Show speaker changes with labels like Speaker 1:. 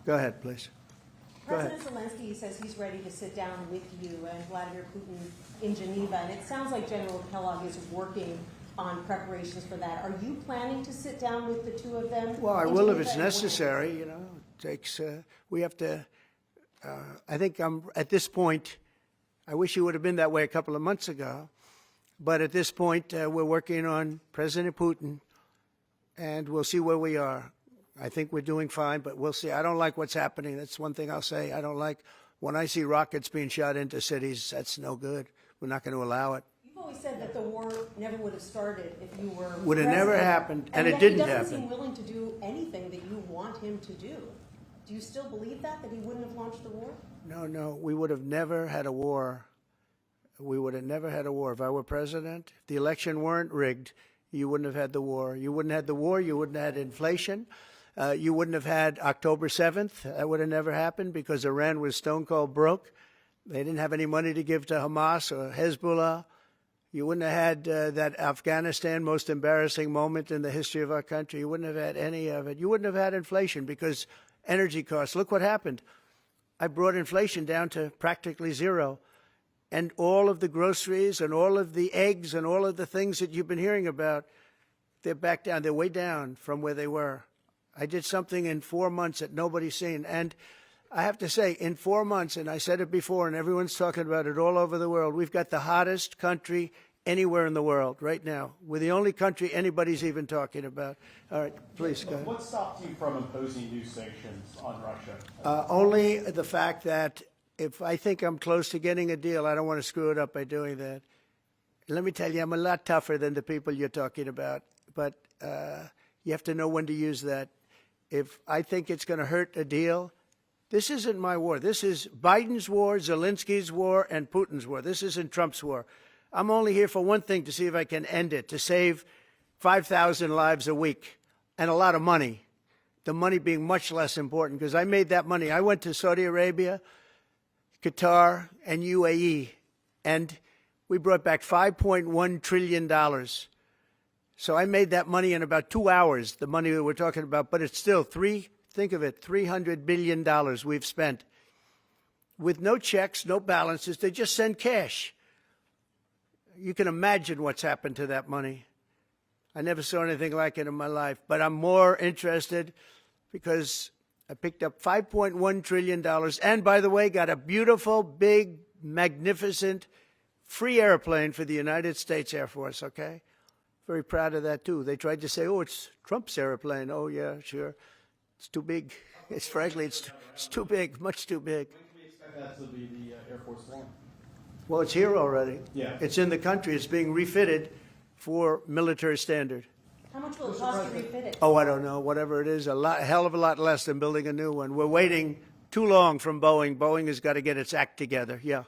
Speaker 1: Go ahead, please. Go ahead.
Speaker 2: President Zelensky says he's ready to sit down with you and Vladimir Putin in Geneva, and it sounds like General Kellogg is working on preparations for that. Are you planning to sit down with the two of them?
Speaker 1: Well, I will if it's necessary. You know, it takes. We have to. I think I'm at this point. I wish it would have been that way a couple of months ago, but at this point, we're working on President Putin, and we'll see where we are. I think we're doing fine, but we'll see. I don't like what's happening. That's one thing I'll say. I don't like when I see rockets being shot into cities. That's no good. We're not going to allow it.
Speaker 2: You've always said that the war never would have started if you were
Speaker 1: Would have never happened, and it
Speaker 2: yet
Speaker 1: didn't happen.
Speaker 2: He doesn't seem willing to do anything that you want him to do. Do you still believe that he wouldn't have launched the war?
Speaker 1: No. We would have never had a war. We would have never had a war. If I were president, if the election weren't rigged, you wouldn't have had the war. You wouldn't have had the war. You wouldn't have had inflation. You wouldn't have had October 7th. That would have never happened because Iran was stone cold broke. They didn't have any money to give to Hamas or Hezbollah. You wouldn't have had that Afghanistan most embarrassing moment in the history of our country. You wouldn't have had any of it. You wouldn't have had inflation because energy costs. Look what happened. I brought inflation down to practically zero. And all of the groceries and all of the eggs and all of the things that you've been hearing about, they're back down. They're way down from where they were. I did something in 4 months that nobody's seen. And I have to say, in 4 months, and I said it before, and everyone's talking about it all over the world, we've got the hottest country anywhere in the world right now. We're the only country anybody's even talking about. All right, please go ahead.
Speaker 3: What stopped you from imposing new sanctions on Russia?
Speaker 1: Only the fact that if I think I'm close to getting a deal, I don't want to screw it up by doing that. Let me tell you, I'm a lot tougher than the people you're talking about, but you have to know when to use that. If I think it's going to hurt a deal, this isn't my war. This is Biden's war, Zelensky's war, and Putin's war. This isn't Trump's war. I'm only here for one thing, to see if I can end it, to save 5,000 lives a week and a lot of money, the money being much less important because I made that money. I went to Saudi Arabia, Qatar, and UAE, and we brought back $5.1 trillion. So I made that money in about 2 hours, the money that we're talking about, but it's still think of it, $300 billion we've spent with no checks, no balances. They just send cash. You can imagine what's happened to that money. I never saw anything like it in my life, but I'm more interested because I picked up $5.1 trillion and, by the way, got a beautiful, big, magnificent, free airplane for the United States Air Force, okay? Very proud of that, too. They tried to say, oh, it's Trump's airplane. Oh, yeah, sure. It's too big. Frankly, it's too big, much too big.
Speaker 3: When can we expect that to be the Air Force One?
Speaker 1: Well, it's here already.
Speaker 3: Yeah.
Speaker 1: It's in the country. It's being refitted for military standard.
Speaker 2: How much will it cost to refit it?
Speaker 1: Oh, I don't know. Whatever it is, a hell of a lot less than building a new one. We're waiting too long from Boeing. Boeing has got to get its act together. Yeah.